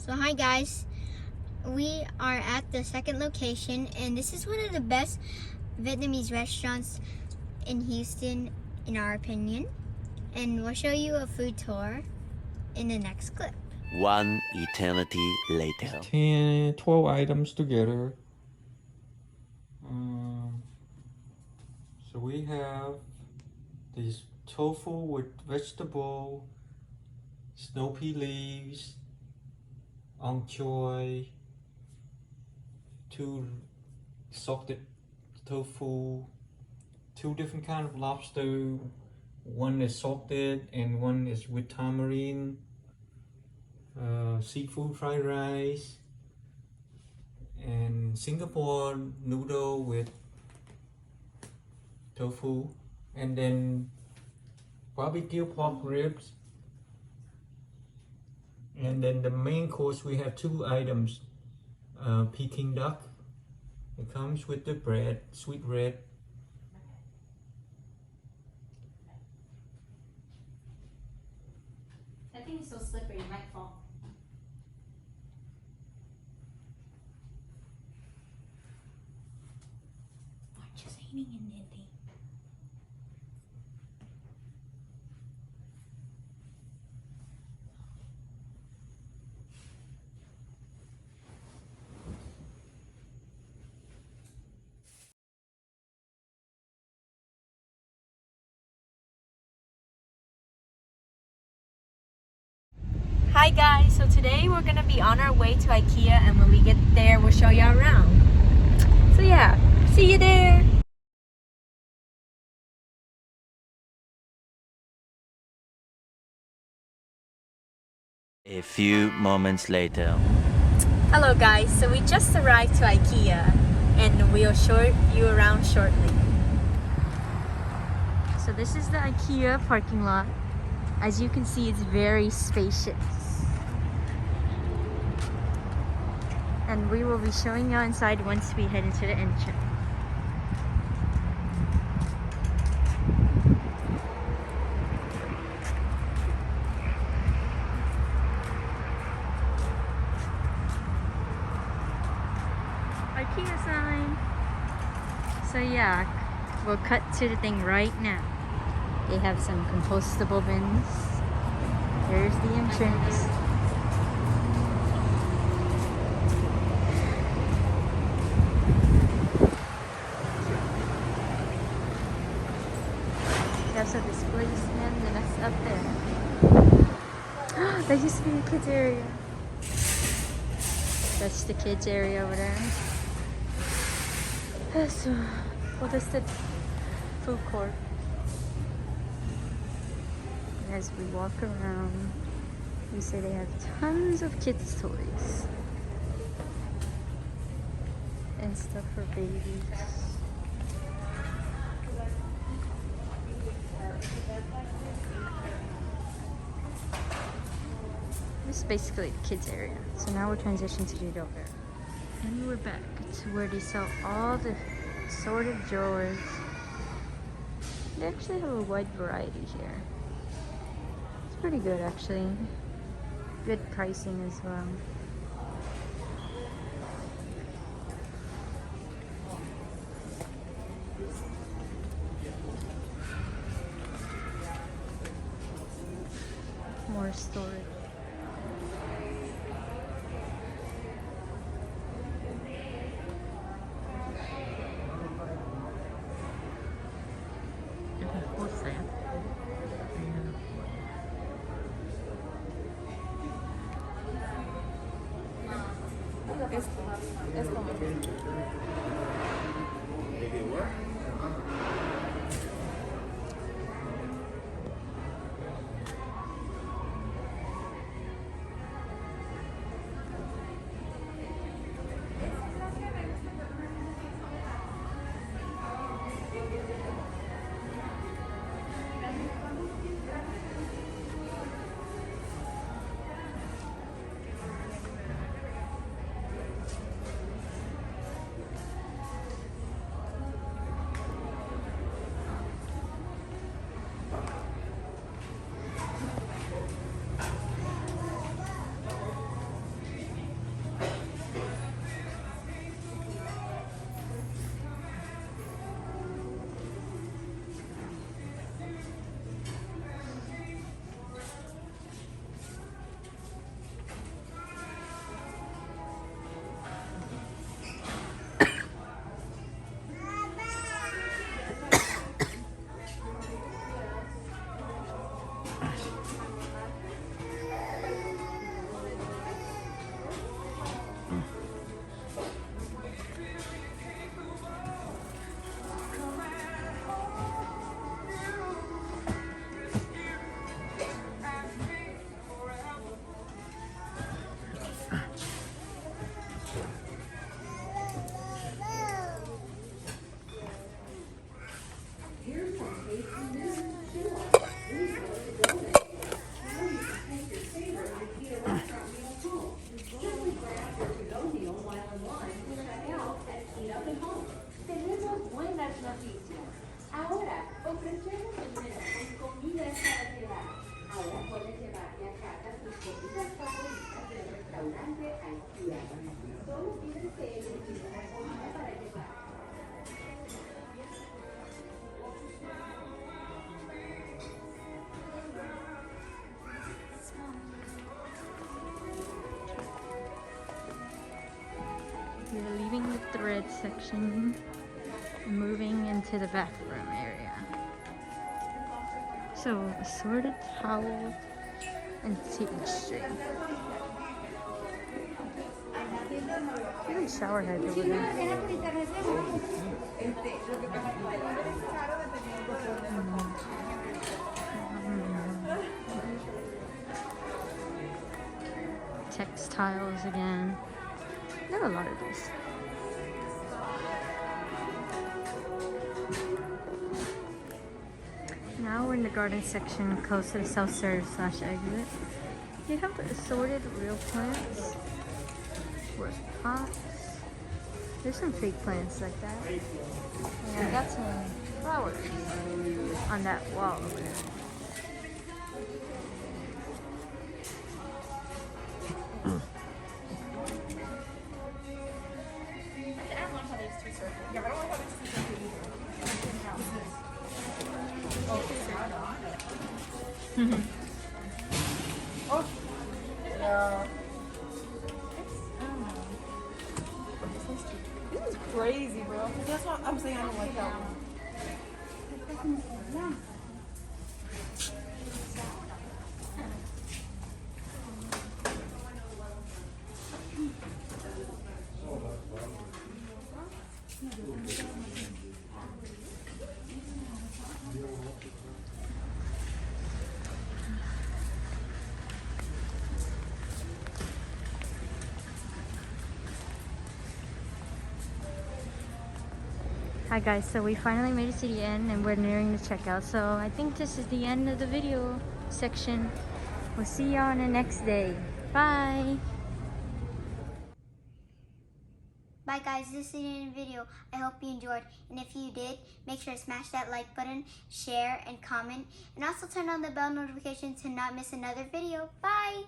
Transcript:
So hi guys, we are at the second location and this is one of the best Vietnamese restaurants in Houston in our opinion, and we'll show you a food tour in the next clip. One eternity later. 12 items together. So we have this tofu with vegetable, snow pea leaves, ong choy, 2 salted tofu, 2 different kind of lobster. One is salted and one is with tamarind. Seafood fried rice, and Singapore noodle with tofu, and then barbecue pork ribs. And then the main course we have 2 items, Peking duck. It comes with the bread, sweet bread. I think it's so slippery, it might fall. Watch us eating in Indy. Hi guys, so today we're gonna be on our way to IKEA, and when we get there we'll show you around. So yeah, see you there! A few moments later. Hello guys, so we just arrived to IKEA and we'll show you around shortly. So this is the IKEA parking lot. As you can see, it's very spacious. And we will be showing you inside once we head into the entrance. IKEA sign. So yeah, we'll cut to the thing right now. They have some compostable bins. There's the entrance. They have some displays and that's up there. That used to be the kids area. That's the kids area over there. So, well, that's the food court. As we walk around, we say they have tons of kids' toys and stuff for babies. This is basically the kids' area. So now we're transitioning to the adult area. And we're back to where they sell all the assorted drawers. They actually have a wide variety here. It's pretty good actually. Good pricing as well. More storage. We're leaving the thread section, moving into the bathroom area. So, assorted towel and tea string. Even shower heads over there. Textiles again. There are a lot of these. Now we're in the garden section close to the self-serve / exit. They have assorted real plants. With pots. There's some fake plants like that. And I got some flowers on that wall over there. Oh, yeah. This is crazy, bro. That's why I'm saying I don't like that one. Hi guys, so we finally made it to the end and we're nearing the checkout. So I think this is the end of the video section. We'll see you on the next day. Bye! Bye guys, this is the end of the video. I hope you enjoyed, and if you did, make sure to smash that like button, share, and comment, and also turn on the bell notification to not miss another video. Bye!